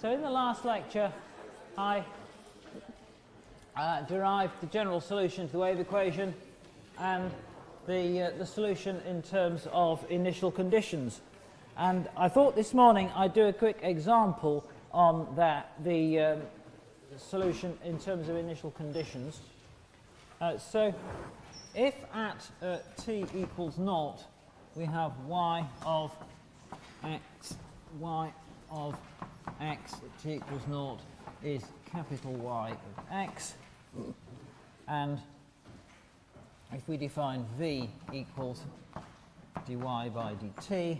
So in the last lecture, I derived the general solution to the wave equation and the solution in terms of initial conditions. And I thought this morning I'd do a quick example on that, the solution in terms of initial conditions. So if at t equals 0, we have y of x at t equals 0 is capital Y of x, and if we define v equals dy by dt,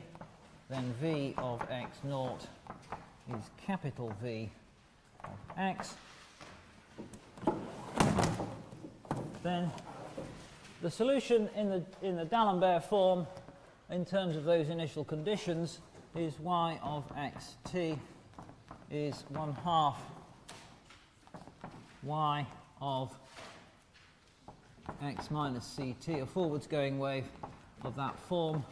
then v of x 0 is capital V of x. Then the solution in the D'Alembert form in terms of those initial conditions is y of xt is 1/2 y of x minus ct, a forwards going wave of that form,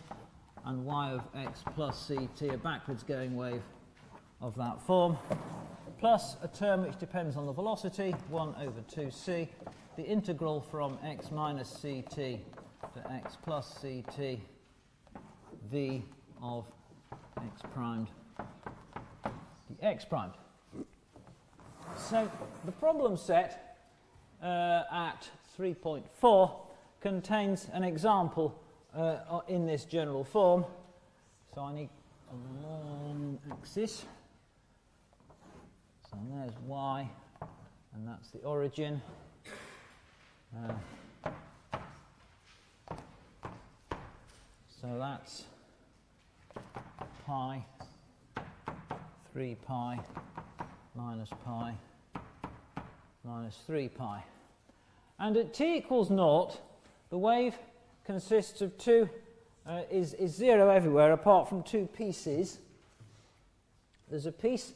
and y of x plus ct, a backwards going wave of that form, plus a term which depends on the velocity, 1 over 2c, the integral from x minus ct to x plus ct, v of x primed dx primed. So the problem set at 3.4 contains an example in this general form. So I need a long axis. So there's y, and that's the origin. So that's pi, 3 pi, minus pi, minus 3 pi. And at t equals 0, the wave consists of is 0 everywhere apart from two pieces. There's a piece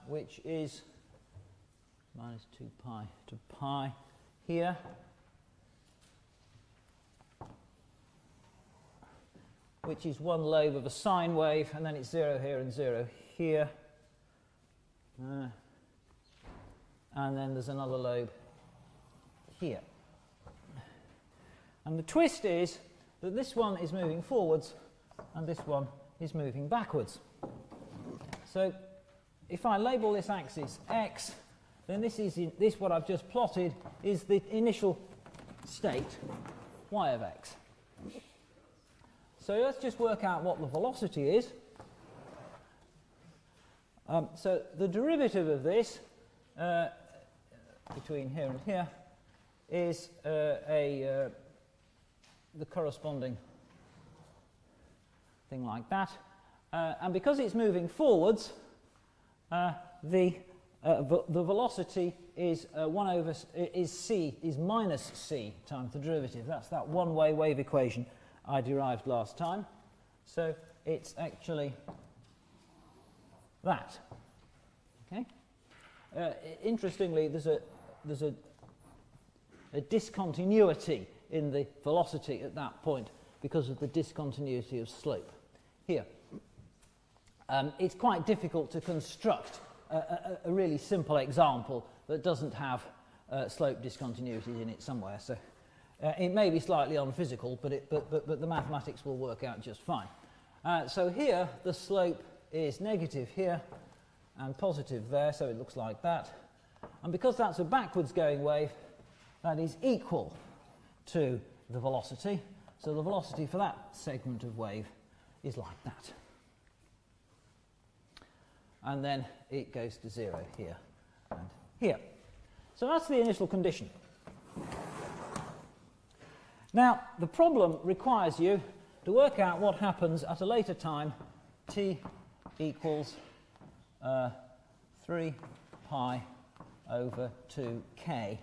which is minus 2 pi to pi here, which is one lobe of a sine wave, and then it's 0 here and 0 here. And then there's another lobe here. And the twist is that this one is moving forwards and this one is moving backwards. So if I label this axis x, then this what I've just plotted is the initial state y of x. So let's just work out what the velocity is. So the derivative of this between here and here is the corresponding thing like that. And because it's moving forwards, the velocity is 1 over is minus c times the derivative. That's that one-way wave equation I derived last time. So it's actually that. Okay. Interestingly, there's a discontinuity in the velocity at that point because of the discontinuity of slope here. It's quite difficult to construct a really simple example that doesn't have slope discontinuities in it somewhere. So it may be slightly unphysical, but the mathematics will work out just fine. So here the slope is negative here and positive there, so it looks like that. And because that's a backwards going wave, that is equal to the velocity. So the velocity for that segment of wave is like that. And then it goes to 0 here and here. So that's the initial condition. Now, the problem requires you to work out what happens at a later time, t equals 3 pi over 2k,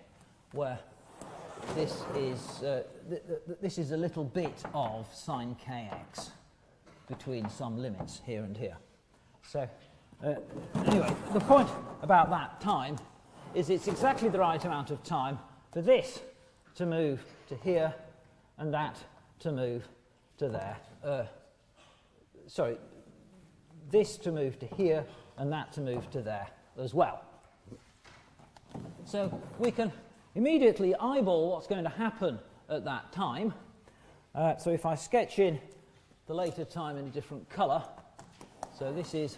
where this is a little bit of sine kx between some limits here and here. So anyway, the point about that time is it's exactly the right amount of time for this to move to here and that to move to there. Sorry, this to move to here and that to move to there as well. So we can immediately eyeball what's going to happen at that time. So if I sketch in the later time in a different colour, so this is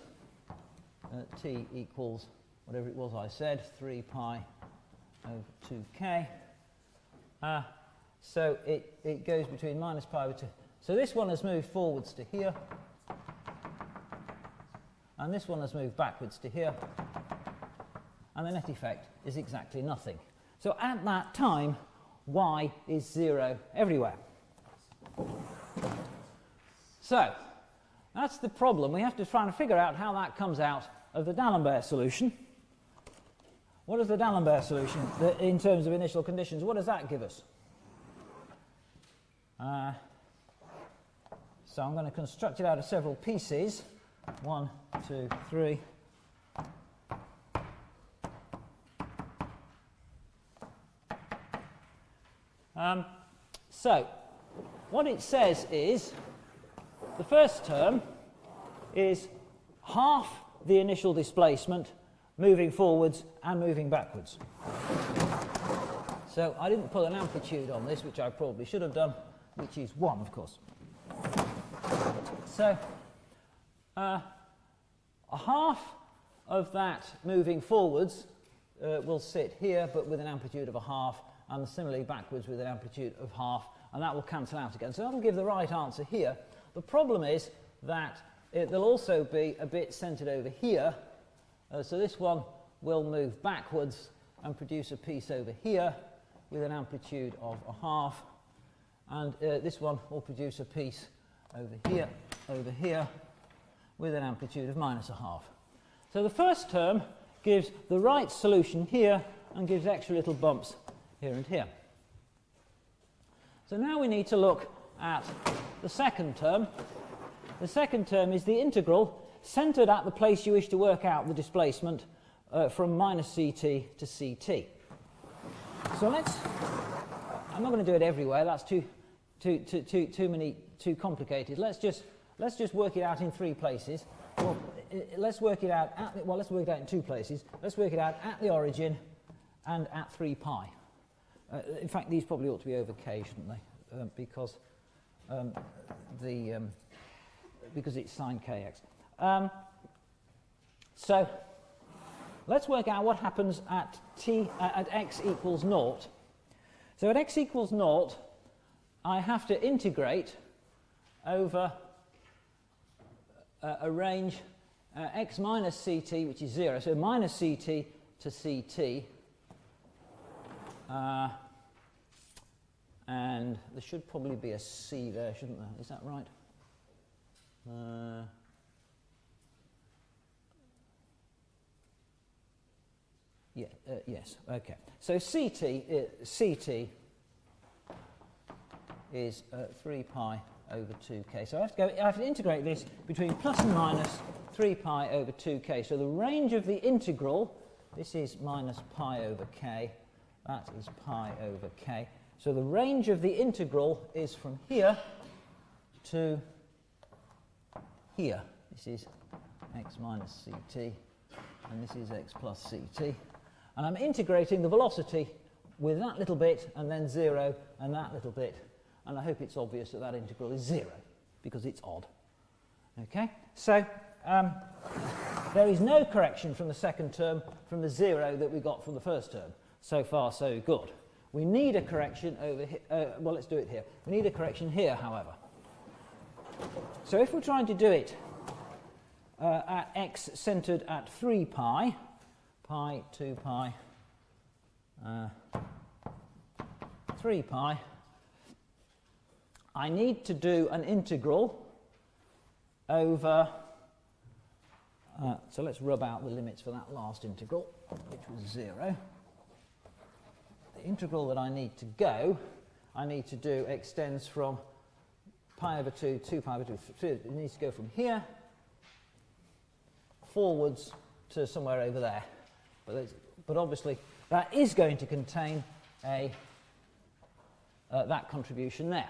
t equals whatever it was I said, 3 pi over 2k. So it goes between minus pi over 2. So this one has moved forwards to here, and this one has moved backwards to here, and the net effect is exactly nothing. So at that time, y is 0 everywhere. So that's the problem. We have to try and figure out how that comes out of the D'Alembert solution. What is the D'Alembert solution in terms of initial conditions? What does that give us? So I'm going to construct it out of several pieces. 1, 2, 3. So what it says is the first term is half the initial displacement moving forwards and moving backwards. So I didn't put an amplitude on this, which I probably should have done, which is 1, of course. So a half of that moving forwards will sit here, but with an amplitude of a half, and similarly backwards with an amplitude of half, and that will cancel out again. So that will give the right answer here. The problem is that there'll also be a bit centred over here, so this one will move backwards and produce a piece over here with an amplitude of a half, and this one will produce a piece over here with an amplitude of minus a half. So the first term gives the right solution here and gives extra little bumps here and here. So now we need to look at the second term. The second term is the integral centred at the place you wish to work out the displacement from minus ct to ct. So I'm not going to do it everywhere, that's too complicated. Let's just work it out in 3 places. Well, let's work it out in 2 places. Let's work it out at the origin and at 3 pi. In fact, these probably ought to be over k, shouldn't they? Because it's sine kx. So let's work out what happens at x equals 0. So at x equals 0, I have to integrate over a range x minus ct, which is 0. So minus ct to ct. And there should probably be a c there, shouldn't there? Is that right? Yes, okay. So ct is 3 pi over 2k. So I have to integrate this between plus and minus 3 pi over 2k. So the range of the integral, this is minus pi over k, that is pi over k. So the range of the integral is from here to here. This is x minus ct, and this is x plus ct. And I'm integrating the velocity with that little bit, and then 0, and that little bit. And I hope it's obvious that that integral is 0, because it's odd. Okay? So there is no correction from the second term from the 0 that we got from the first term. So far, so good. We need a correction over here. Well, let's do it here. We need a correction here, however. So if we're trying to do it at x centred at 3 pi, 2 pi, 3 pi, I need to do an integral over, so let's rub out the limits for that last integral, which was 0. The integral that I need to do extends from pi over 2, 2 pi over 2. It needs to go from here forwards to somewhere over there. But obviously that is going to contain that contribution there.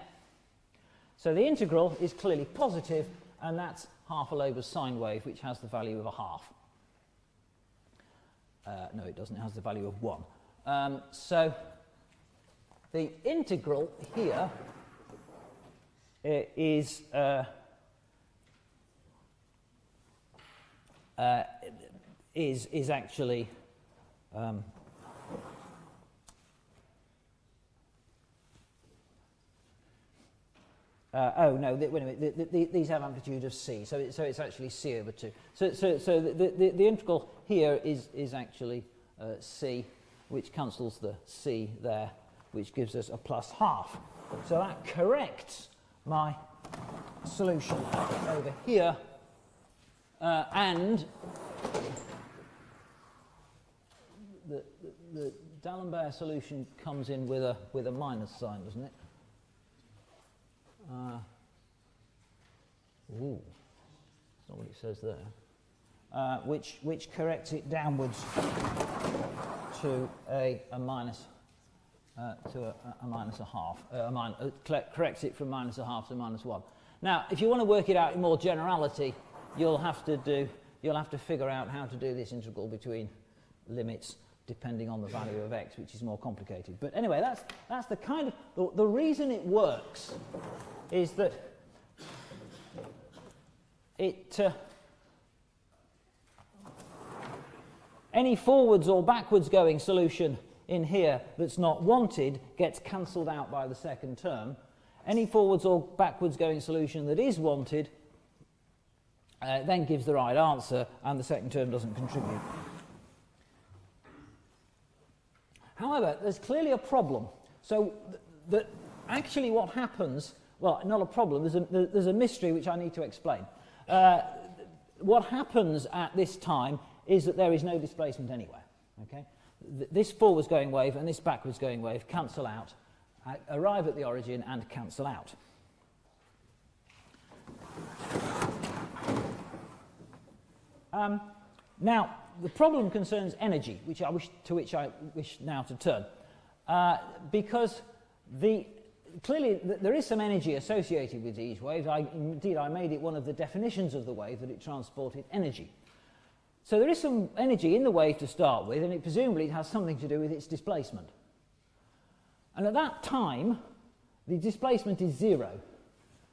So the integral is clearly positive, and that's half a Loeb's sine wave, which has the value of a half. No, it doesn't. It has the value of 1. So the integral here is actually oh no, wait a minute, these have amplitude of c, so it's actually c over 2. So the integral here is actually c, which cancels the c there, which gives us a plus half. So that corrects my solution over here, and the D'Alembert solution comes in with a minus sign, doesn't it? Ooh, that's not what it says there. Which corrects it downwards to a minus to a minus a half. Corrects it from minus a half to minus 1. Now, if you want to work it out in more generality, you'll have to figure out how to do this integral between limits depending on the value of x, which is more complicated. But anyway, that's the kind of the reason it works is that it any forwards or backwards going solution in here that's not wanted gets cancelled out by the second term. Any forwards or backwards going solution that is wanted then gives the right answer, and the second term doesn't contribute. However, there's clearly a problem. So actually what happens, well, not a problem, there's a mystery which I need to explain. What happens at this time is that there is no displacement anywhere. Okay? This forwards going wave and this backwards going wave cancel out, arrive at the origin and cancel out. Now, the problem concerns energy, which I wish now to turn, because clearly there is some energy associated with these waves. Indeed, I made it one of the definitions of the wave that it transported energy. So there is some energy in the wave to start with, and it presumably has something to do with its displacement. And at that time, the displacement is 0.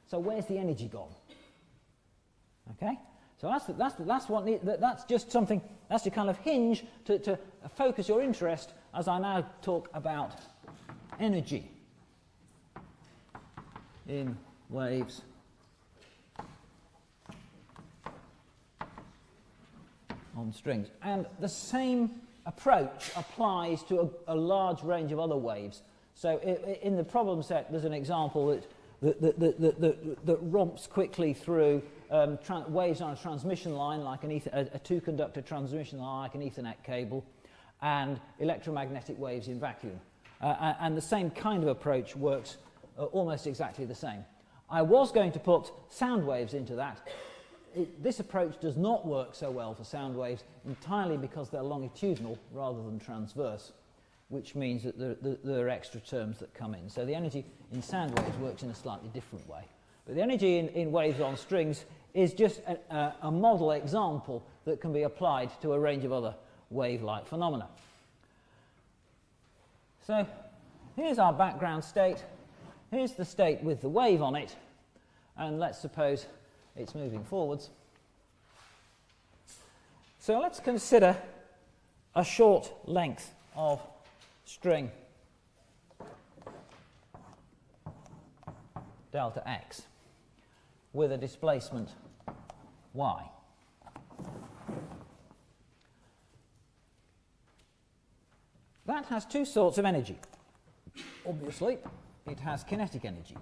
So where's the energy gone? Okay. So that's just something. That's your kind of hinge to focus your interest as I now talk about energy in waves on strings. And the same approach applies to a large range of other waves. So in the problem set, there's an example that romps quickly through waves on a transmission line, like a two-conductor transmission line, like an Ethernet cable, and electromagnetic waves in vacuum. And the same kind of approach works almost exactly the same. I was going to put sound waves into that. This approach does not work so well for sound waves, entirely because they're longitudinal rather than transverse, which means that there are extra terms that come in. So the energy in sound waves works in a slightly different way. But the energy in waves on strings is just a model example that can be applied to a range of other wave-like phenomena. So here's our background state. Here's the state with the wave on it. And let's suppose it's moving forwards. So let's consider a short length of string delta x with a displacement y. That has two sorts of energy. Obviously, it has kinetic energy.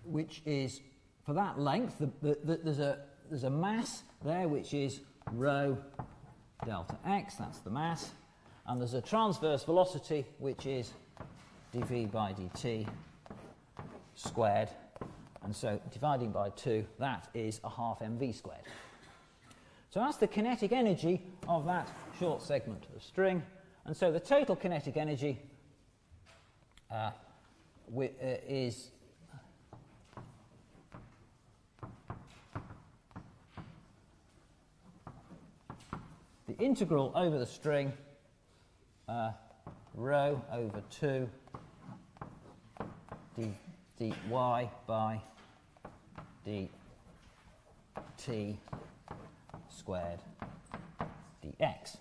Which is, for that length, there's a mass there which is rho delta x, that's the mass, and there's a transverse velocity which is dv by dt squared, and so dividing by 2, that is a half mv squared. So that's the kinetic energy of that short segment of string, and so the total kinetic energy is the integral over the string rho over 2 dy by dt squared dx.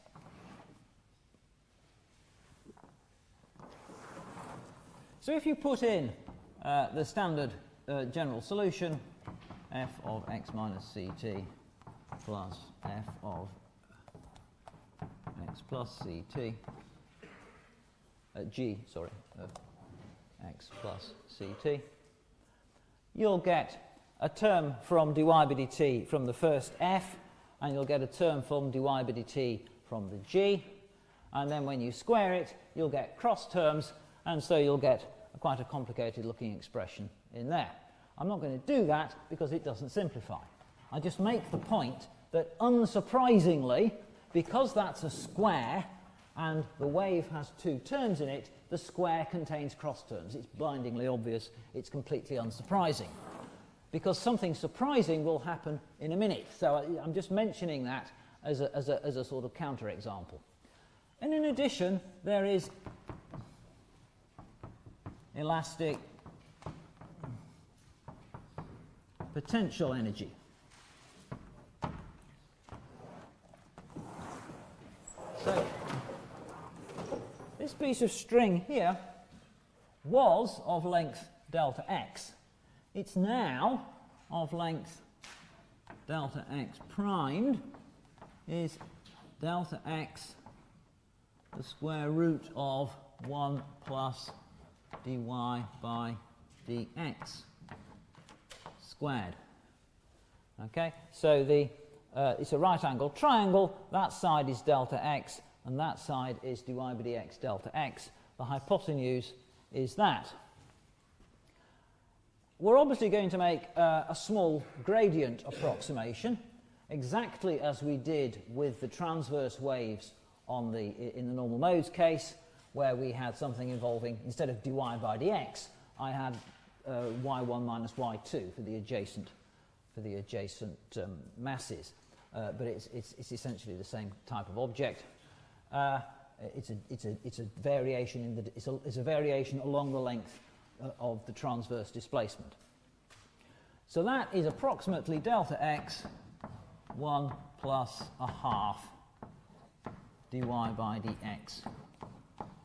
So if you put in the standard general solution, f of x minus ct plus f of x plus ct, x plus ct, you'll get a term from dy by dt from the first f, and you'll get a term from dy by dt from the g, and then when you square it, you'll get cross terms, and so you'll get quite a complicated looking expression in there. I'm not going to do that because it doesn't simplify. I just make the point that unsurprisingly, because that's a square and the wave has two terms in it, the square contains cross terms. It's blindingly obvious, it's completely unsurprising. Because something surprising will happen in a minute. So I'm just mentioning that as a sort of counterexample. And in addition, there is elastic potential energy. So this piece of string here was of length delta x. It's now of length delta x primed is delta x the square root of 1 plus dy by dx squared. Okay, so it's a right angled triangle. That side is delta x and that side is dy by dx delta x. The hypotenuse is that. We're obviously going to make a small gradient approximation, exactly as we did with the transverse waves in the normal modes case, where we had something involving, instead of dy by dx, I had y1 minus y2 for the adjacent masses. But it's essentially the same type of object. It's a variation it's a variation along the length of the transverse displacement. So that is approximately delta x 1 plus a half dy by dx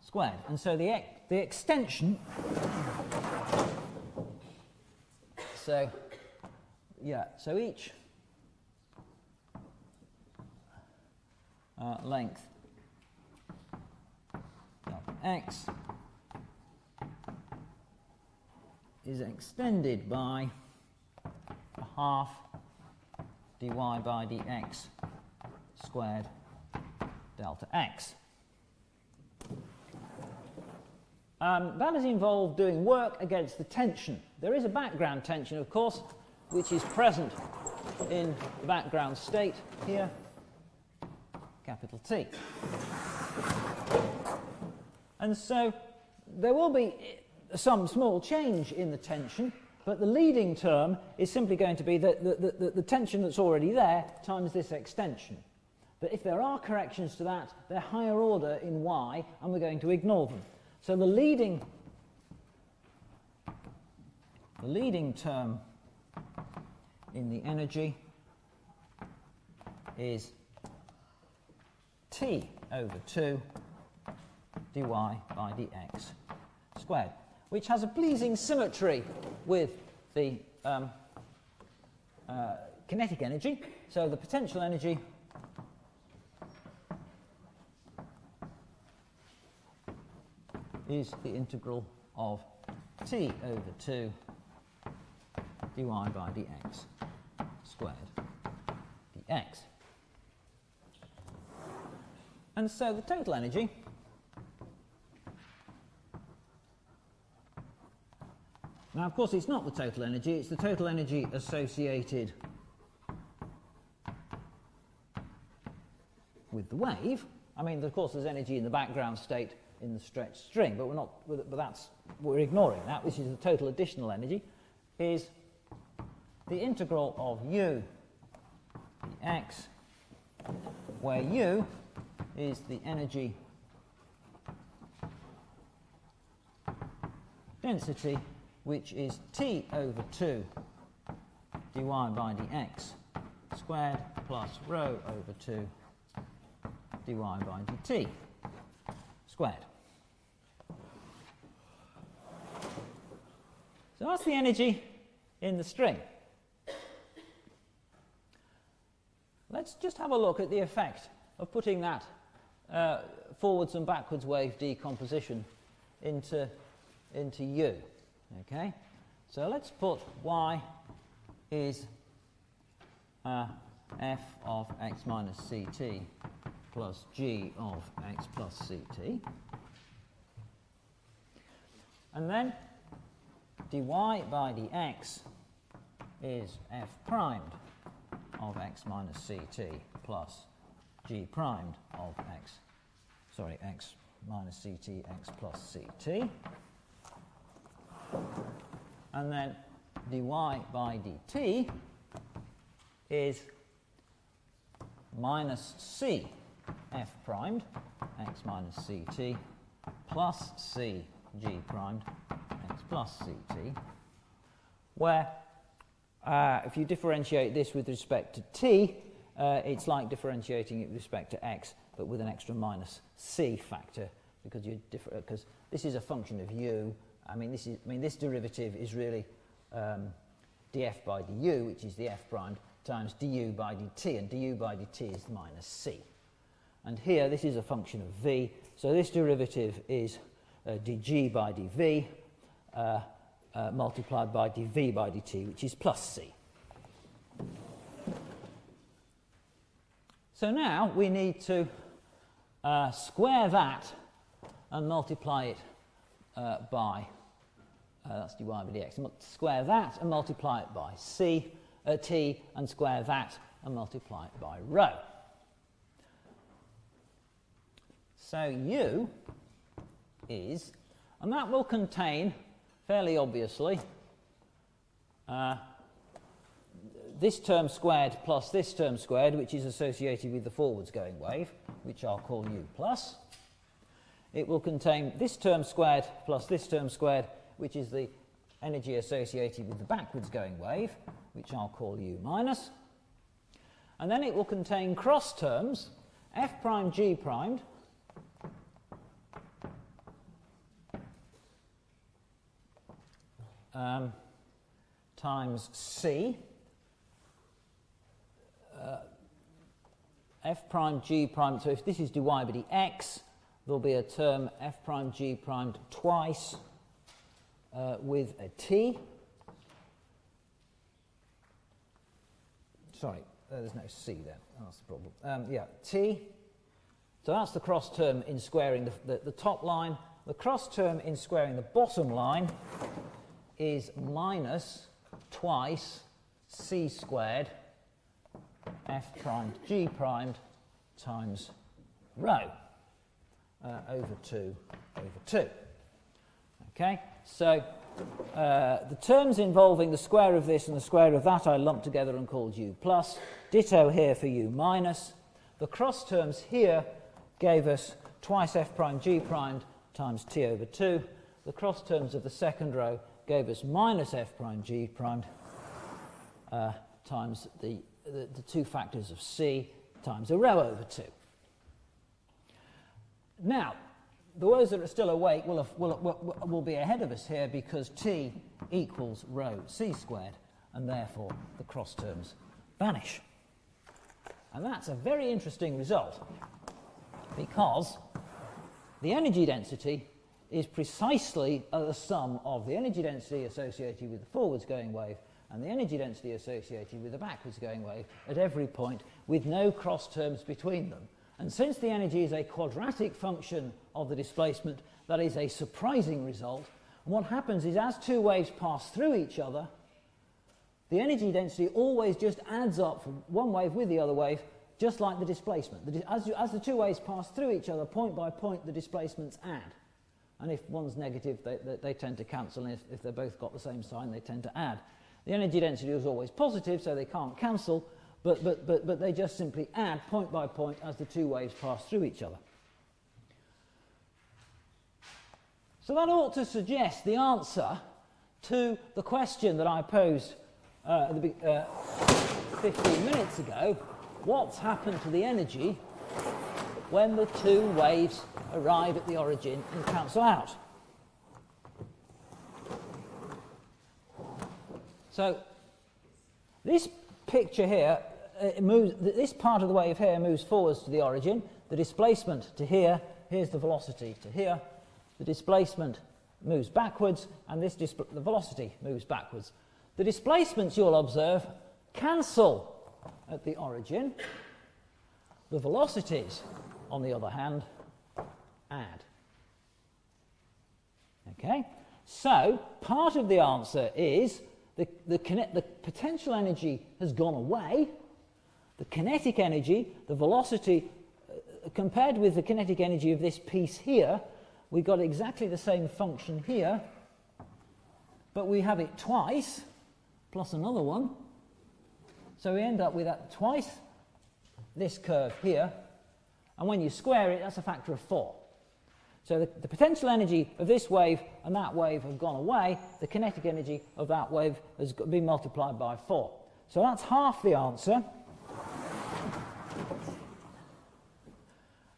squared. And so the extension, so each length delta x is extended by a half dy by dx squared delta x. That has involved doing work against the tension. There is a background tension, of course, which is present in the background state here, capital T. And so there will be some small change in the tension, but the leading term is simply going to be the tension that's already there times this extension. But if there are corrections to that, they're higher order in y, and we're going to ignore them. So the leading term in the energy is T over 2 dy by dx squared, which has a pleasing symmetry with the kinetic energy. So the potential energy is the integral of T over 2 dy by dx squared dx. And so the total energy now, of course, it's not the total energy, it's the total energy associated with the wave. I mean, of course, there's energy in the background state in the stretched string, but we're ignoring that, which is the total additional energy, is the integral of u dx, where U is the energy density, which is T over 2 dy by dx squared plus rho over 2 dy by dt squared. So that's the energy in the string. Let's just have a look at the effect of putting that forwards and backwards wave decomposition into U. Okay, so let's put y is f of x minus ct plus g of x plus ct, and then dy by dx is f primed of x minus ct plus g primed of x minus ct x plus ct, and then dy by dt is minus c f primed x minus ct plus c g primed x plus ct, where if you differentiate this with respect to t, it's like differentiating it with respect to x, but with an extra minus c factor, because this is a function of u. This derivative is really df by du, which is the f primed, times du by dt, and du by dt is minus c. And here, this is a function of v, so this derivative is dg by dv multiplied by dv by dt, which is plus c. So now we need to square that and multiply it by, that's dy by dx, square that and multiply it by t, and square that and multiply it by rho. So u is, and that will contain, fairly obviously, this term squared plus this term squared, which is associated with the forwards going wave, which I'll call u plus. It will contain this term squared plus this term squared, which is the energy associated with the backwards going wave, which I'll call u minus. And then it will contain cross terms, f prime g primed times c, f prime g prime, so if this is dy by dx, there'll be a term f prime g primed twice with a t. Sorry, there's no c there, that's the problem. T. So that's the cross term in squaring the top line. The cross term in squaring the bottom line is minus twice c squared f primed g primed times rho over 2 over 2. Okay, so the terms involving the square of this and the square of that I lumped together and called u plus. Ditto here for u minus. The cross terms here gave us twice f prime g primed times t over 2. The cross terms of the second row gave us minus f prime g primed times the two factors of c times a rho over 2. Now, those that are still awake will be ahead of us here, because t equals rho c squared, and therefore the cross terms vanish. And that's a very interesting result, because the energy density is precisely the sum of the energy density associated with the forwards going wave and the energy density associated with the backwards going wave at every point, with no cross terms between them. And since the energy is a quadratic function of the displacement, that is a surprising result. And what happens is, as two waves pass through each other, the energy density always just adds up from one wave with the other wave, just like the displacement. As the two waves pass through each other, point by point, the displacements add. And if one's negative, they tend to cancel, and if they've both got the same sign, they tend to add. The energy density is always positive, so they can't cancel, but they just simply add point by point as the two waves pass through each other. So that ought to suggest the answer to the question that I posed 15 minutes ago: what's happened to the energy when the two waves arrive at the origin and cancel out? So this picture here, this part of the wave here moves forwards to the origin, the displacement to here, here's the velocity to here, the displacement moves backwards, and the velocity moves backwards. The displacements, you'll observe, cancel at the origin. The velocities, on the other hand, add. Okay? So, part of the answer is the potential energy has gone away. The kinetic energy, the velocity, compared with the kinetic energy of this piece here, we've got exactly the same function here, but we have it twice, plus another one. So we end up with that twice this curve here, and when you square it, that's a factor of 4. So the potential energy of this wave and that wave have gone away. The kinetic energy of that wave has been multiplied by 4. So that's half the answer.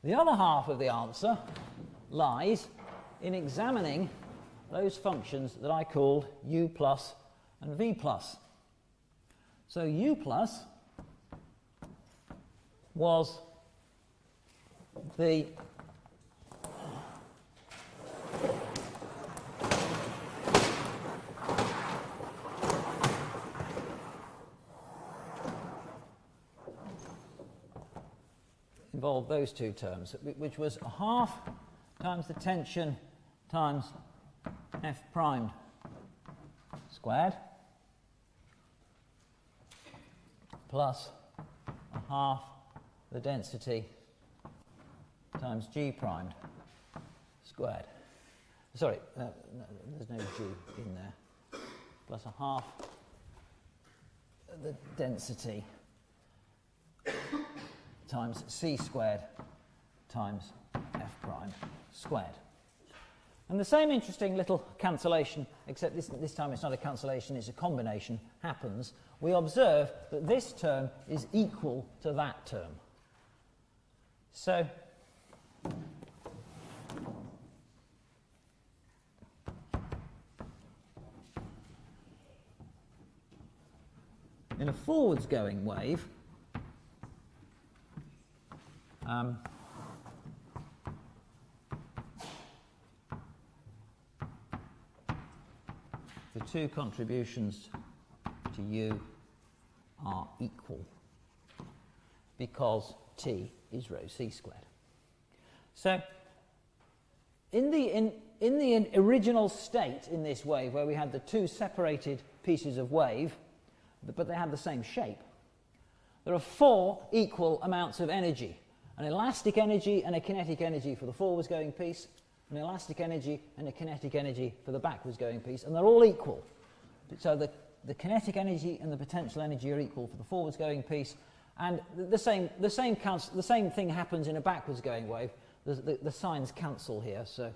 The other half of the answer lies in examining those functions that I called u plus and v plus. So u plus was the involved those two terms, which was a half times the tension times f primed squared plus a half the density times g primed squared. Sorry, no, there's no g in there. Plus a half the density times c squared times f prime squared. And the same interesting little cancellation, except this time it's not a cancellation, it's a combination, happens. We observe that this term is equal to that term. So in a forwards going wave, the two contributions to u are equal because t is rho c squared. So in the original state in this wave, where we had the two separated pieces of wave, but they had the same shape, there are 4 equal amounts of energy: an elastic energy and a kinetic energy for the forwards going piece, an elastic energy and a kinetic energy for the backwards going piece, and they're all equal. So the kinetic energy and the potential energy are equal for the forwards going piece, and the same thing happens in a backwards going wave. The signs cancel here, so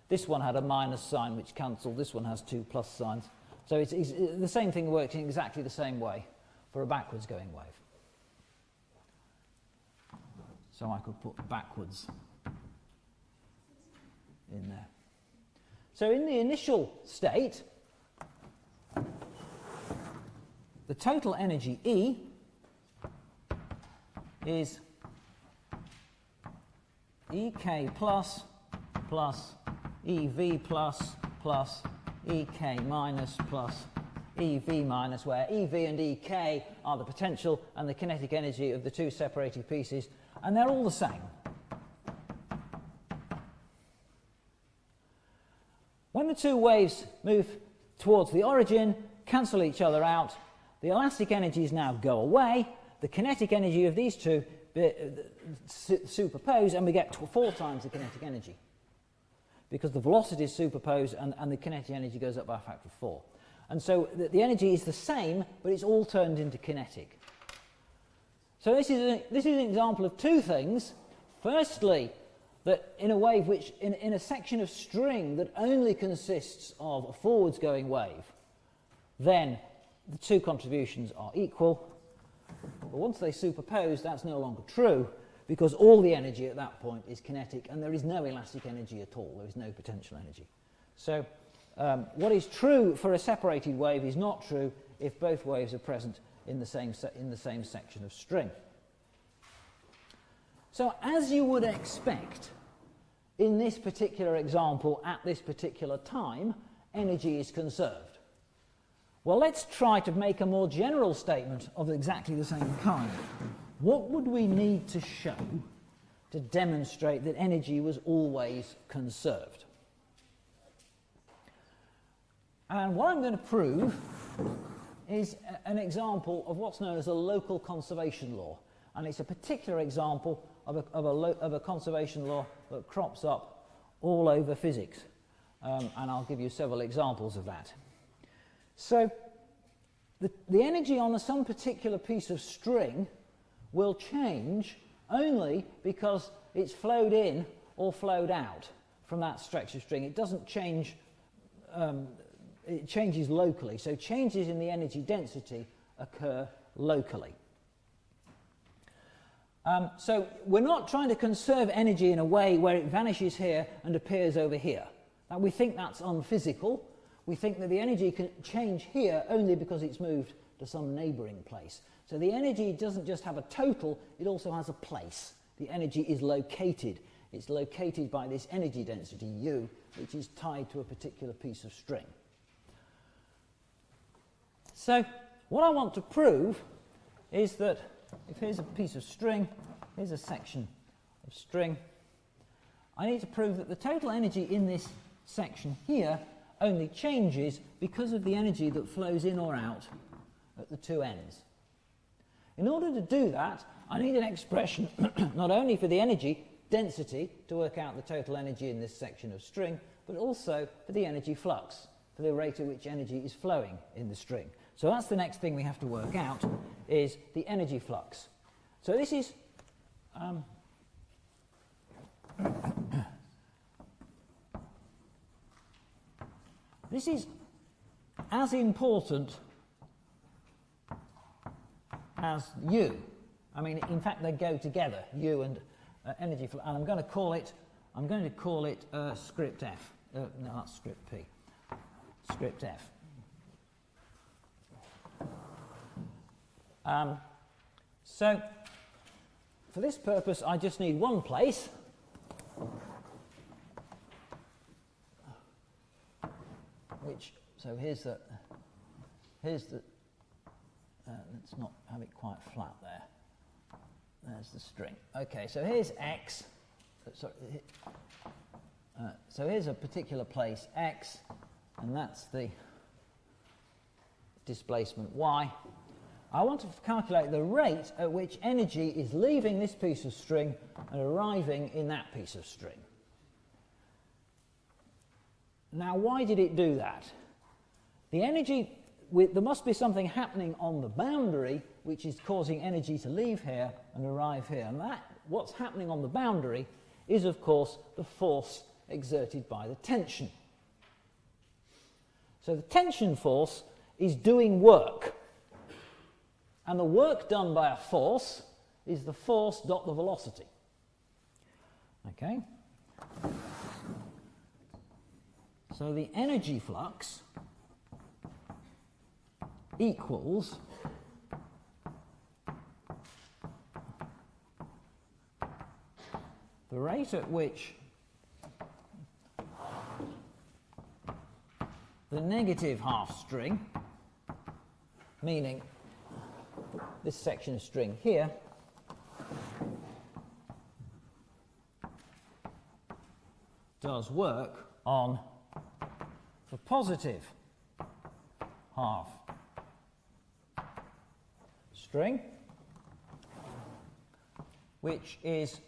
this one had a minus sign which cancelled, this one has 2 plus signs. So it's the same thing works in exactly the same way for a backwards going wave. So I could put backwards in there. So in the initial state, the total energy E is EK plus EV plus EK minus plus EV minus, where EV and EK are the potential and the kinetic energy of the two separated pieces, and they're all the same. When the two waves move towards the origin, cancel each other out, the elastic energies now go away, the kinetic energy of these two superpose, and we get 4 times the kinetic energy, because the velocities superpose and the kinetic energy goes up by a factor of 4. And so the energy is the same, but it's all turned into kinetic. So this is an example of two things. Firstly, that in a wave which, in a section of string that only consists of a forwards going wave, then the two contributions are equal. But once they superpose, that's no longer true, because all the energy at that point is kinetic, and there is no elastic energy at all. There is no potential energy. So what is true for a separated wave is not true if both waves are present in the same section of string. So as you would expect, in this particular example, at this particular time, energy is conserved. Well, let's try to make a more general statement of exactly the same kind. What would we need to show to demonstrate that energy was always conserved? And what I'm going to prove is an example of what's known as a local conservation law. And it's a particular example of a conservation law that crops up all over physics. And I'll give you several examples of that. So the energy on some particular piece of string will change only because it's flowed in or flowed out from that stretch of string. It doesn't change, it changes locally. So changes in the energy density occur locally. So we're not trying to conserve energy in a way where it vanishes here and appears over here. And we think that's unphysical. We think that the energy can change here only because it's moved to some neighbouring place. So the energy doesn't just have a total, it also has a place. The energy is located. It's located by this energy density, U, which is tied to a particular piece of string. So what I want to prove is that if here's a piece of string, here's a section of string, I need to prove that the total energy in this section here only changes because of the energy that flows in or out at the two ends. In order to do that, I need an expression not only for the energy density to work out the total energy in this section of string, but also for the energy flux, for the rate at which energy is flowing in the string. So that's the next thing we have to work out, is the energy flux. So this is this is as important as U. I mean, in fact, they go together, U and energy flux. And I'm going to call it script F. No, that's script P. Script F. So for this purpose, I just need one place. So here's the, let's not have it quite flat there. There's the string. Okay, so here's X. So here's a particular place, X, and that's the displacement Y. I want to calculate the rate at which energy is leaving this piece of string and arriving in that piece of string. Now, why did it do that? The energy, there must be something happening on the boundary which is causing energy to leave here and arrive here. And what's happening on the boundary is, of course, the force exerted by the tension. So the tension force is doing work. And the work done by a force is the force dot the velocity. Okay? So the energy flux equals the rate at which the negative half string, meaning this section of string here, does work on the positive half string, which is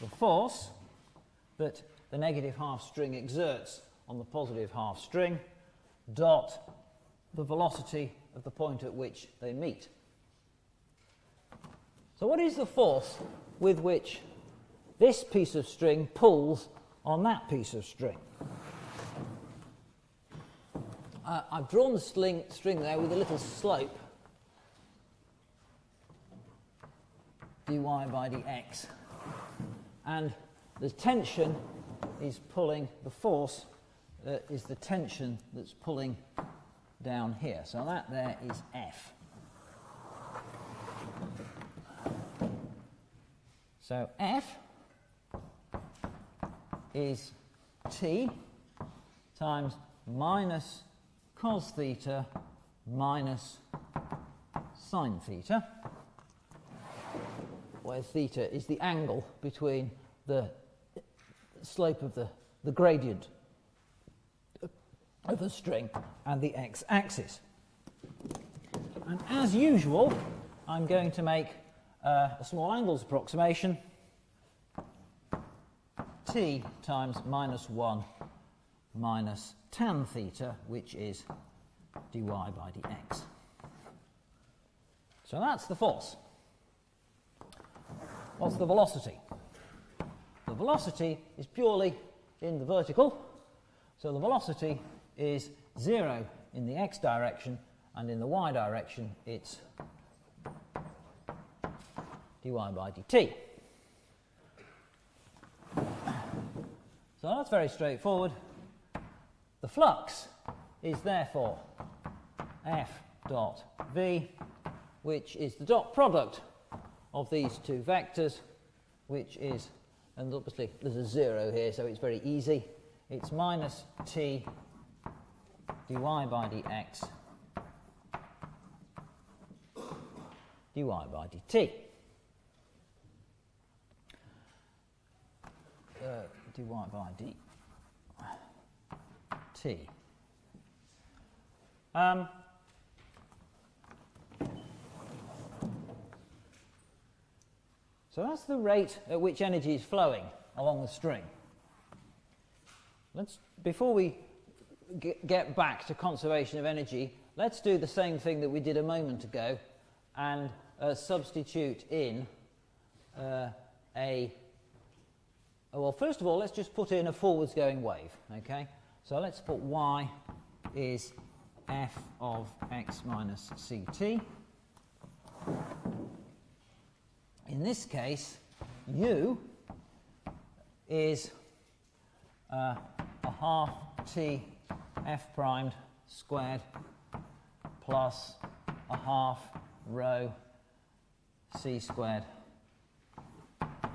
the force that the negative half string exerts on the positive half string dot the velocity of the point at which they meet. So what is the force with which this piece of string pulls on that piece of string? I've drawn the string there with a little slope, dy by dx, and the tension is pulling, the force is the tension that's pulling down here. So that there is F. So F is T times minus cos theta minus sine theta, where theta is the angle between the slope of the gradient of the string and the x-axis. And as usual, I'm going to make a small angles approximation, t times minus 1 minus tan theta, which is dy by dx. So that's the force. What's the velocity? The velocity is purely in the vertical, so the velocity is 0 in the x direction, and in the y direction it's dy by dt. So that's very straightforward. The flux is therefore F dot V, which is the dot product of these two vectors, which is, and obviously there's a 0 here, so it's very easy. It's minus t dy by dx dy by dt. Dy by dt. So that's the rate at which energy is flowing along the string. Before we get back to conservation of energy, let's do the same thing that we did a moment ago and substitute in well, first of all, let's just put in a forwards going wave, okay? So let's put y is f of x minus ct. In this case, u is a half t f primed squared plus a half rho c squared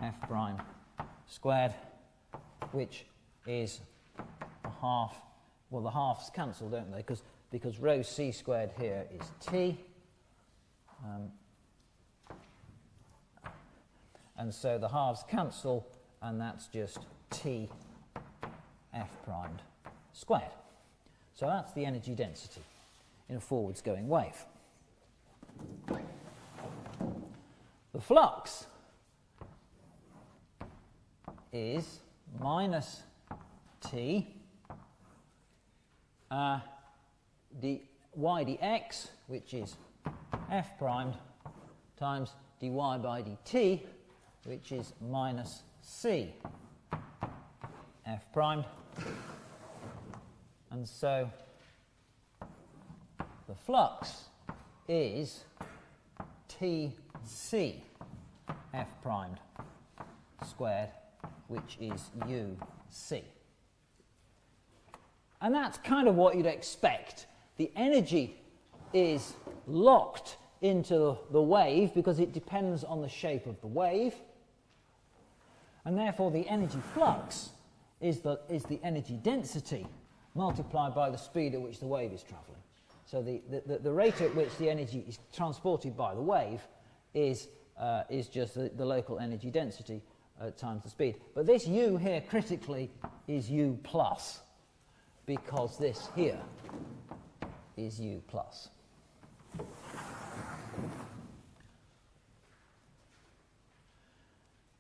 f prime squared, which is a half, well, the halves cancel, don't they? Because rho c squared here is t. And so the halves cancel, and that's just t f primed squared. So that's the energy density in a forwards going wave. The flux is minus t dy dx, which is f primed, times dy by dt, which is minus c f primed. And so the flux is tc f primed squared, which is uc. And that's kind of what you'd expect. The energy is locked into the wave because it depends on the shape of the wave, and therefore the energy flux is the energy density multiplied by the speed at which the wave is travelling. So the rate at which the energy is transported by the wave is just the local energy density times the speed. But this u here critically is u plus, because this here is u plus.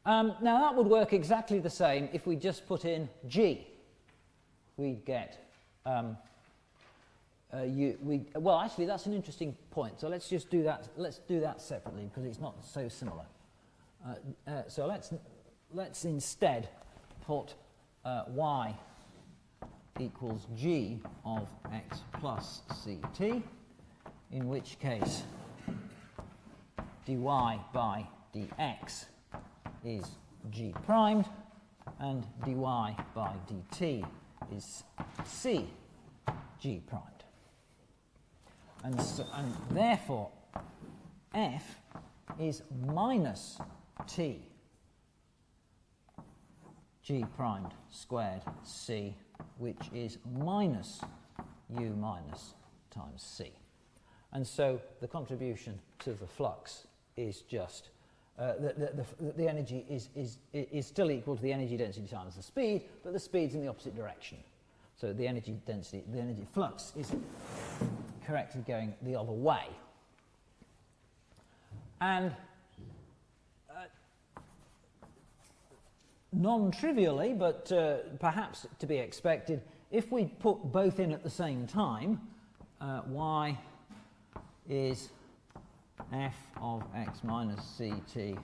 Now that would work exactly the same if we just put in g. We'd get well, actually, that's an interesting point. So let's just do that. Let's do that separately because it's not so similar. So let's instead put y equals g of x plus ct, in which case dy by dx is g primed and dy by dt is c g primed. And therefore f is minus t g primed squared c, which is minus u minus times c. And so the contribution to the flux is just the energy is still equal to the energy density times the speed, but the speed's in the opposite direction. So the energy density, the energy flux is correctly going the other way. And non-trivially, but perhaps to be expected, if we put both in at the same time, y is f of x minus ct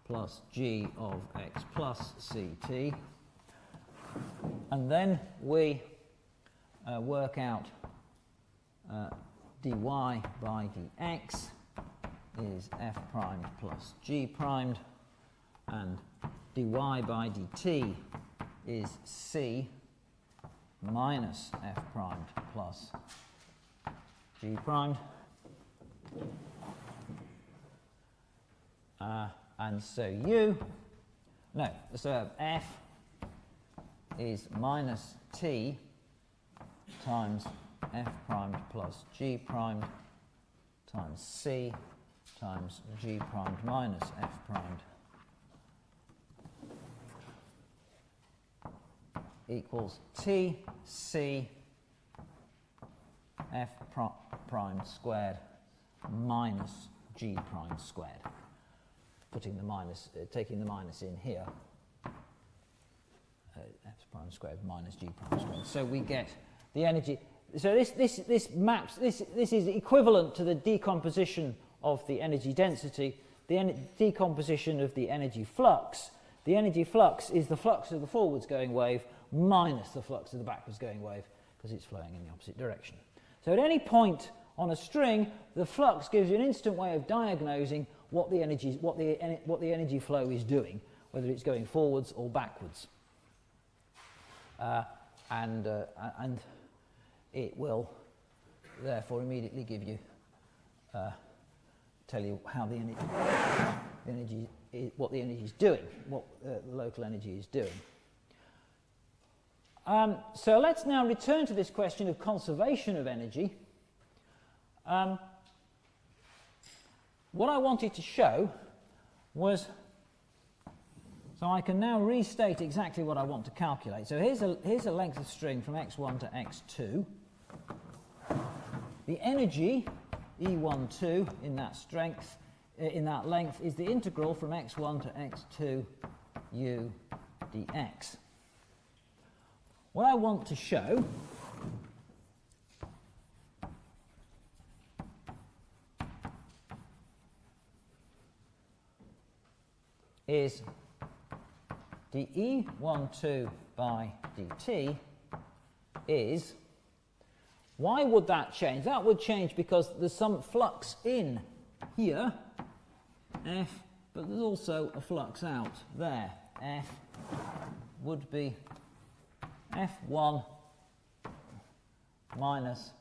plus g of x plus ct, and then we work out dy by dx is f primed plus g primed, and dy by dt is c minus f primed plus g primed. And so f is minus t times f primed plus g primed times c times g primed minus f primed equals t c f primed squared minus g primed squared. Putting the minus, taking the minus in here, f prime squared minus g prime squared. So we get the energy. So this maps. This is equivalent to the decomposition of the energy density, the decomposition of the energy flux. The energy flux is the flux of the forwards going wave minus the flux of the backwards going wave, because it's flowing in the opposite direction. So at any point on a string, the flux gives you an instant way of diagnosing what the energy flow is doing, whether it's going forwards or backwards, and it will therefore immediately give you tell you how the energy what the energy is doing, what the local energy is doing. So let's now return to this question of conservation of energy. What I wanted to show was, so I can now restate exactly what I want to calculate. So here's a length of string from x1 to x2. The energy E12 in that strength, in that length, is the integral from x1 to x2 u dx. What I want to show is dE12 by dt is, why would that change? That would change because there's some flux in here, F, but there's also a flux out there. F would be F1 minus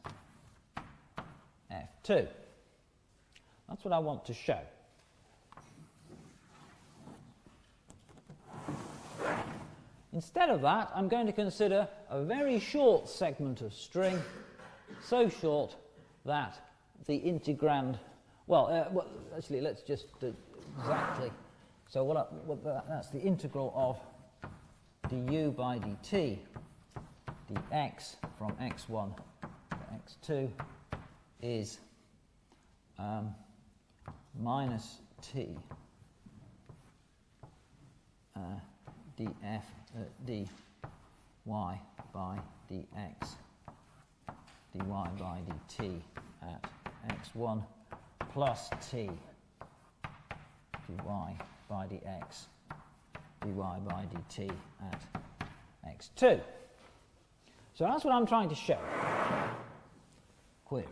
F2. That's what I want to show. Instead of that, I'm going to consider a very short segment of string, so short that the integrand, well, actually, let's just do exactly. So that's the integral of du by dt dx from x1 to x2 is minus t df dy by dx dy by dt at x1 plus t dy by dx dy by dt at x2. So that's what I'm trying to show. Query.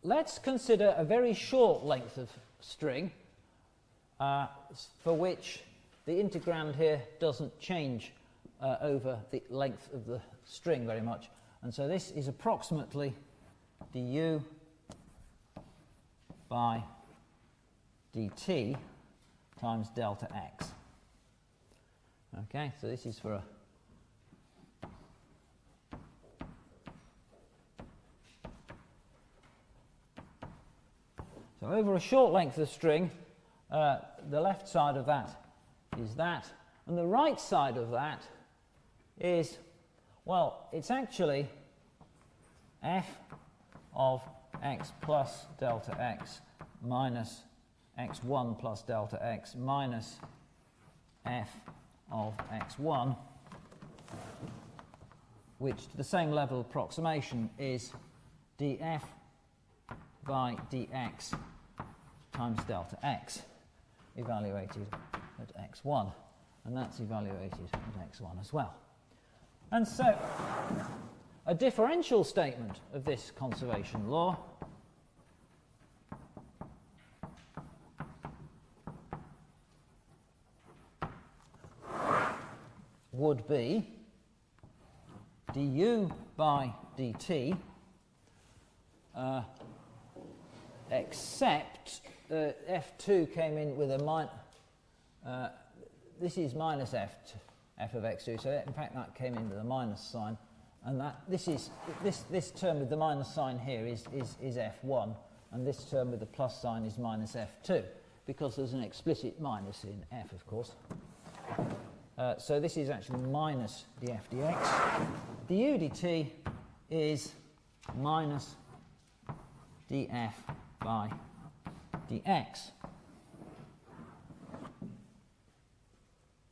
Let's consider a very short length of string for which the integrand here doesn't change over the length of the string very much. And so this is approximately du by dt times delta x. Okay, so this is for a so over a short length of string, the left side of that is that, and the right side of that is, well, it's actually f of x plus delta x minus x1 plus delta x minus f of x1, which to the same level of approximation is df by dx times delta x evaluated at x1, and that's evaluated at x1 as well. And so a differential statement of this conservation law would be du by dt except f2 came in with a this is minus f of x2, so in fact that came in with a minus sign, and that this term with the minus sign here is f1, and this term with the plus sign is minus f2, because there's an explicit minus in f, of course. So this is actually minus df dx. Du dt is minus df by dx.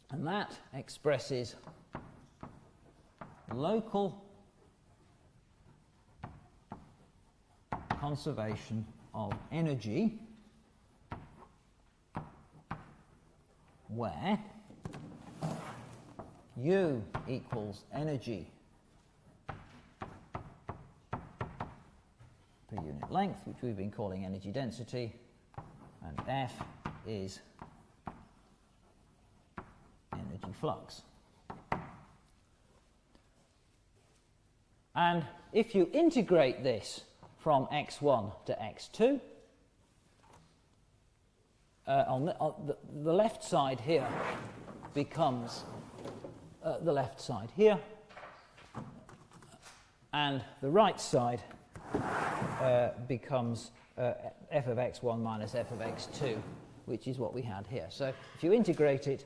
And that expresses local conservation of energy where U equals energy per unit length, which we've been calling energy density, and F is energy flux. And if you integrate this from x1 to x2, on the left side here becomes the left side here, and the right side becomes f of x1 minus f of x2, which is what we had here. So if you integrate it,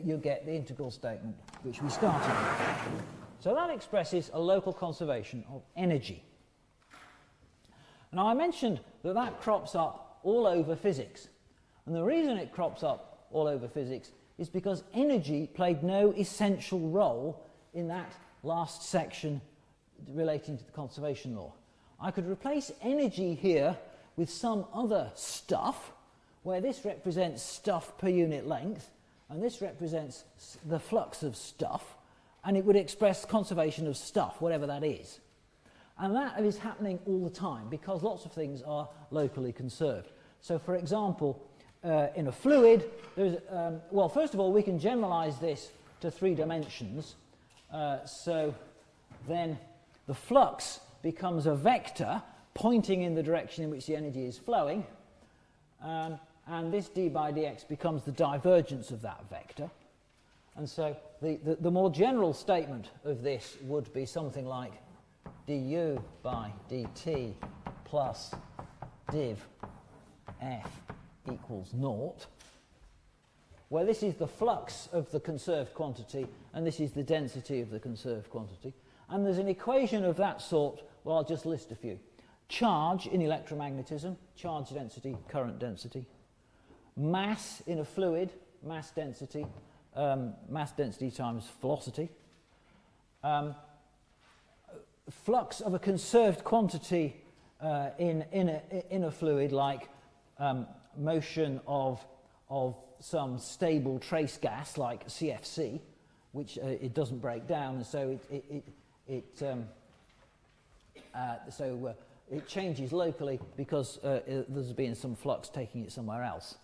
you get the integral statement which we started with. So that expresses a local conservation of energy. Now I mentioned that that crops up all over physics. And the reason it crops up all over physics is because energy played no essential role in that last section relating to the conservation law. I could replace energy here with some other stuff, where this represents stuff per unit length, and this represents the flux of stuff, and it would express conservation of stuff, whatever that is. And that is happening all the time, because lots of things are locally conserved. So, for example, in a fluid, there's, well, first of all, we can generalize this to 3 dimensions. So then the flux becomes a vector pointing in the direction in which the energy is flowing, and this d by dx becomes the divergence of that vector. And so the more general statement of this would be something like du by dt plus div f equals naught, where this is the flux of the conserved quantity and this is the density of the conserved quantity. And there's an equation of that sort, well, I'll just list a few. Charge in electromagnetism, charge density, current density. Mass in a fluid, mass density times velocity. flux of a conserved quantity in a fluid, like motion of some stable trace gas like CFC, which it doesn't break down, and so it changes locally because there's been some flux taking it somewhere else.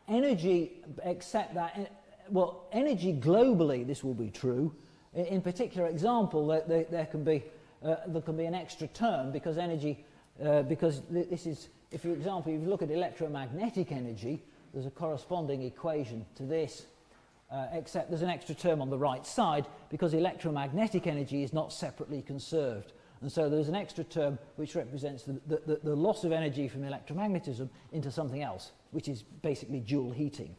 Energy, except that, well, energy globally, this will be true. In particular example, there can be an extra term because energy, because this is, if for example, if you look at electromagnetic energy, there's a corresponding equation to this, except there's an extra term on the right side because electromagnetic energy is not separately conserved. And so there's an extra term which represents the loss of energy from electromagnetism into something else, which is basically Joule heating.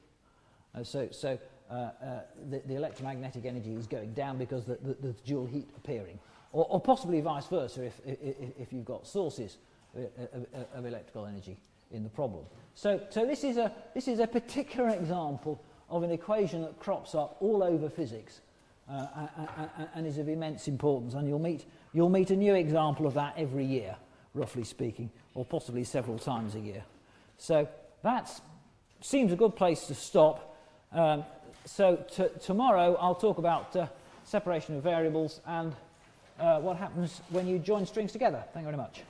The electromagnetic energy is going down because there's Joule heat appearing, or possibly vice versa if you've got sources of electrical energy in the problem. So this is a particular example of an equation that crops up all over physics and is of immense importance, and you'll meet a new example of that every year, roughly speaking, or possibly several times a year. So that seems a good place to stop. So tomorrow I'll talk about separation of variables and what happens when you join strings together. Thank you very much.